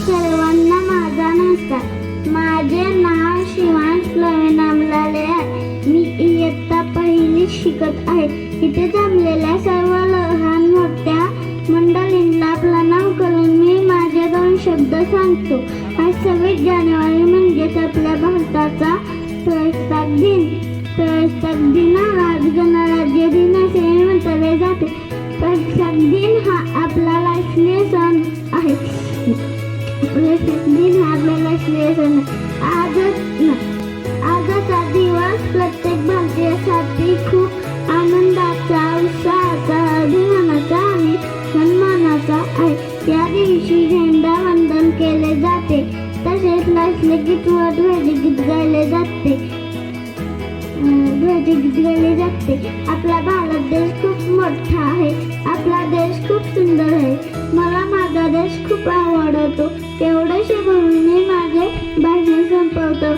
सर्वांना माझा नमस्कार. माझे नाव शिवांश प्रवीण आमलाले आहे. मी इयत्ता पहिली शिकत आहे. इथे जमलेल्या सर्व लहान मोठ्या मंडळींना प्रणाम करून मी माझे 2 शब्द सांगतो. आज 26 जानेवारी म्हणजेच आपल्या भारताचा प्रजासत्ताक दिन. प्रजासत्ताक दिनाला गणराज्य दिन असे म्हटले जाते. प्रजासत्ताक दिन हा आपला राष्ट्रीय सण आहे. प्रजासत्ताक दिन हा आपला राष्ट्रीय सण आजचा दिवस प्रत्येक भारतीयासाठी खूप आनंदाचा, उत्साहाचा, अभिमानाचा आणि सन्मानाचा आहे. या दिवशी झेंडा वंदन केले जाते. तसेच राष्ट्रीय गीत व ध्वजगीत गायले जाते. आपला भारत देश खूप मोठा आहे. आपला देश खूप सुंदर आहे. मला माझा देश खूप आवडतो. एवढेसे बोलून मी माझे भाषण संपवतो.